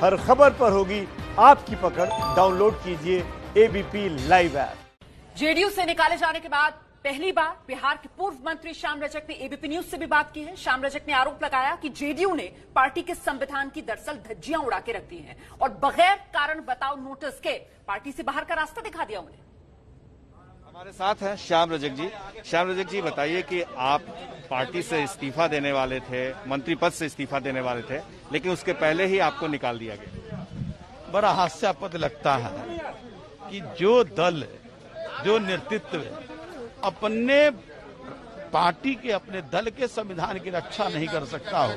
हर खबर पर होगी आपकी पकड़। डाउनलोड कीजिए एबीपी लाइव ऐप। जेडीयू से निकाले जाने के बाद पहली बार बिहार के पूर्व मंत्री श्याम रजक ने एबीपी न्यूज से भी बात की है। श्याम रजक ने आरोप लगाया कि जेडीयू ने पार्टी के संविधान की दरअसल धज्जियां उड़ा के रख दी हैं और बगैर कारण बताओ नोटिस के पार्टी से बाहर का रास्ता दिखा दिया उन्हें। हमारे साथ हैं श्याम रजक जी। श्याम रजक जी, बताइए कि आप पार्टी से इस्तीफा देने वाले थे, मंत्री पद से इस्तीफा देने वाले थे, लेकिन उसके पहले ही आपको निकाल दिया गया। बड़ा हास्यास्पद लगता है कि जो दल, जो नेतृत्व अपने पार्टी के, अपने दल के संविधान की रक्षा नहीं कर सकता हो,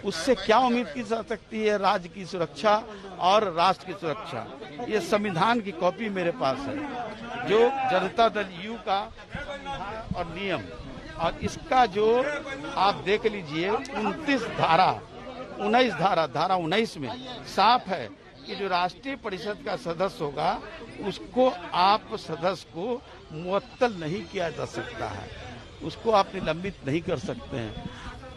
उससे क्या उम्मीद की जा सकती है राज्य की सुरक्षा और राष्ट्र की सुरक्षा। ये संविधान की कॉपी मेरे पास है, जो जनता दल यू का संविधान और नियम, और इसका जो आप देख लीजिए 19 में साफ है कि जो राष्ट्रीय परिषद का सदस्य होगा उसको आप सदस्य को मुअत्तल नहीं किया जा सकता है, उसको आप निलंबित नहीं कर सकते हैं,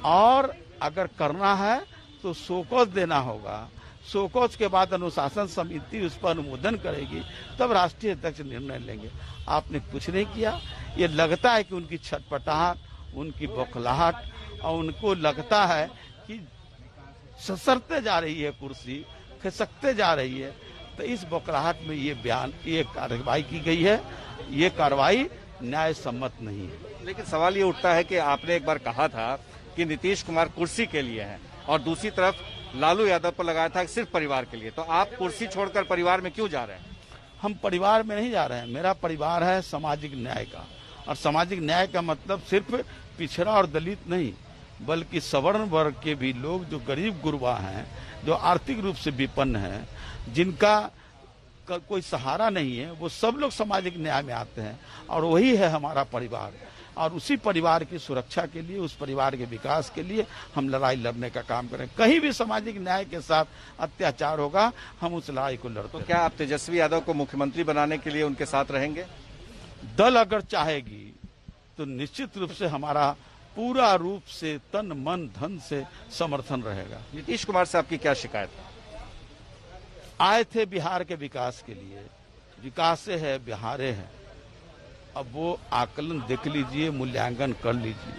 और अगर करना है तो शोकॉज देना होगा। शोकॉज के बाद अनुशासन समिति उस पर अनुमोदन करेगी, तब राष्ट्रीय अध्यक्ष निर्णय लेंगे। आपने कुछ नहीं किया। ये लगता है कि उनकी छटपटाहट, उनकी बौखलाहट, और उनको लगता है कि ससरते जा रही है कुर्सी, खिसकते जा रही है, तो इस बौखलाहट में ये कार्रवाई की गई है। ये कार्रवाई न्याय सम्मत नहीं है। लेकिन सवाल ये उठता है कि आपने एक बार कहा था कि नीतीश कुमार कुर्सी के लिए हैं, और दूसरी तरफ लालू यादव पर लगाया था सिर्फ परिवार के लिए, तो आप कुर्सी छोड़कर परिवार में क्यों जा रहे हैं? हम परिवार में नहीं जा रहे हैं। मेरा परिवार है सामाजिक न्याय का, और सामाजिक न्याय का मतलब सिर्फ पिछड़ा और दलित नहीं, बल्कि सवर्ण वर्ग के भी लोग, जो गरीब गुरबा हैं, जो आर्थिक रूप से विपन्न हैं, जिनका कोई सहारा नहीं है, वो सब लोग सामाजिक न्याय में आते हैं, और वही है हमारा परिवार। और उसी परिवार की सुरक्षा के लिए, उस परिवार के विकास के लिए हम लड़ाई लड़ने का काम करें। कहीं भी सामाजिक न्याय के साथ अत्याचार होगा, हम उस लड़ाई को लड़ते हैं। तो क्या आप तेजस्वी यादव को मुख्यमंत्री बनाने के लिए उनके साथ रहेंगे? दल अगर चाहेगी तो निश्चित रूप से हमारा पूरा रूप से, तन मन धन से समर्थन रहेगा। नीतीश कुमार से आपकी क्या शिकायत है? आए थे बिहार के विकास के लिए, विकास से है बिहारे है। अब वो आकलन देख लीजिए, मूल्यांकन कर लीजिए।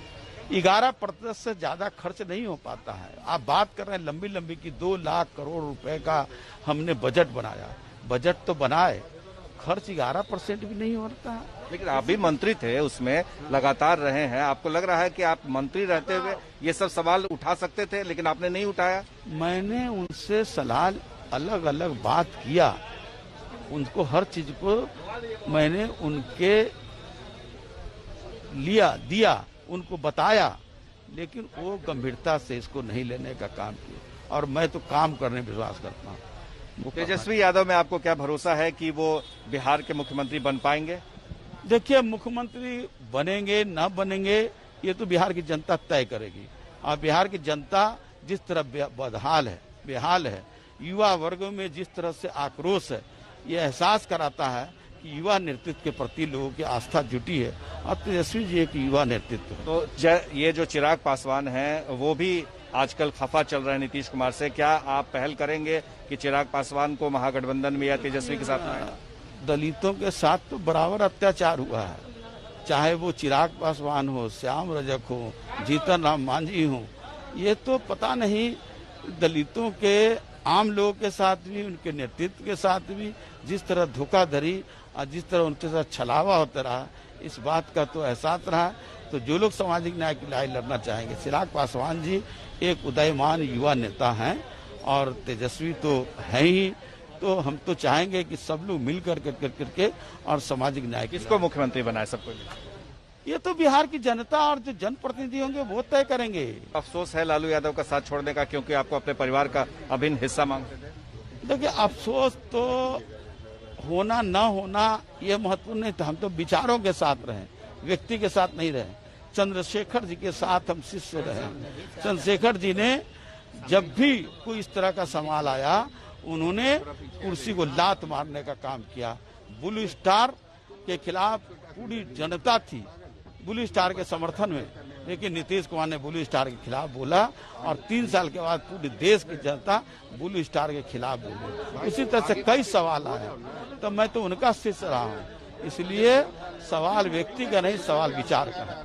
11% से ज्यादा खर्च नहीं हो पाता है। आप बात कर रहे हैं लंबी लंबी की 2 लाख करोड़ रुपए का हमने बजट बनाया। बजट तो बनाए, खर्च 11% भी नहीं होता है। लेकिन आप भी मंत्री थे, उसमें लगातार रहे हैं, आपको लग रहा है कि आप मंत्री रहते हुए ये सब सवाल उठा सकते थे, लेकिन आपने नहीं उठाया? मैंने उनसे सलाह अलग अलग बात किया, उनको हर चीज को मैंने उनके दिया, उनको बताया, लेकिन वो गंभीरता से इसको नहीं लेने का काम किया। और मैं तो काम करने में विश्वास करता हूँ। तेजस्वी यादव में आपको क्या भरोसा है कि वो बिहार के मुख्यमंत्री बन पाएंगे? देखिए, मुख्यमंत्री बनेंगे ना बनेंगे ये तो बिहार की जनता तय करेगी। और बिहार की जनता जिस तरह बेहाल है, युवा वर्गों में जिस तरह से आक्रोश है, ये एहसास कराता है कि युवा नेतृत्व के प्रति लोगों की आस्था जुटी है, और तेजस्वी जी एक युवा नेतृत्व है। तो ये जो चिराग पासवान हैं, वो भी आजकल खफा चल रहे हैं नीतीश कुमार से, क्या आप पहल करेंगे कि चिराग पासवान को महागठबंधन में या तेजस्वी के साथ में? दलितों के साथ तो बराबर अत्याचार हुआ है, चाहे वो चिराग पासवान हो, श्याम रजक हो, जीतन राम मांझी हो। ये तो पता नहीं, दलितों के, आम लोगों के साथ भी, उनके नेतृत्व के साथ भी जिस तरह धोखाधड़ी और जिस तरह उनके साथ छलावा होता रहा, इस बात का तो एहसास रहा। तो जो लोग सामाजिक न्याय की लड़ाई लड़ना चाहेंगे, चिराग पासवान जी एक उदयमान युवा नेता हैं, और तेजस्वी तो है ही। तो हम तो चाहेंगे कि सब लोग मिल करके और सामाजिक न्याय। किसको मुख्यमंत्री बनाए? सबको? ये तो बिहार की जनता और जो जनप्रतिनिधि होंगे वो तय करेंगे। अफसोस है लालू यादव का साथ छोड़ने का, क्योंकि आपको अपने परिवार का अभिन्न हिस्सा मांगते थे। देखिए, अफसोस तो होना ना होना ये महत्वपूर्ण नहीं था। हम तो विचारों के साथ रहे, व्यक्ति के साथ नहीं रहे। चंद्रशेखर जी के साथ हम शिष्य रहे। चंद्रशेखर जी ने जब भी कोई इस तरह का सवाल आया, उन्होंने कुर्सी को लात मारने का काम किया। ब्लू स्टार के खिलाफ पूरी जनता थी, ब्लू स्टार के समर्थन में, लेकिन नीतीश कुमार ने ब्लू स्टार के खिलाफ बोला और 3 साल के बाद पूरे देश की जनता ब्लू स्टार के खिलाफ बोली। उसी तरह से कई सवाल आए, तो मैं तो उनका शिष्य रहा हूँ, इसलिए सवाल व्यक्ति का नहीं, सवाल विचार का है।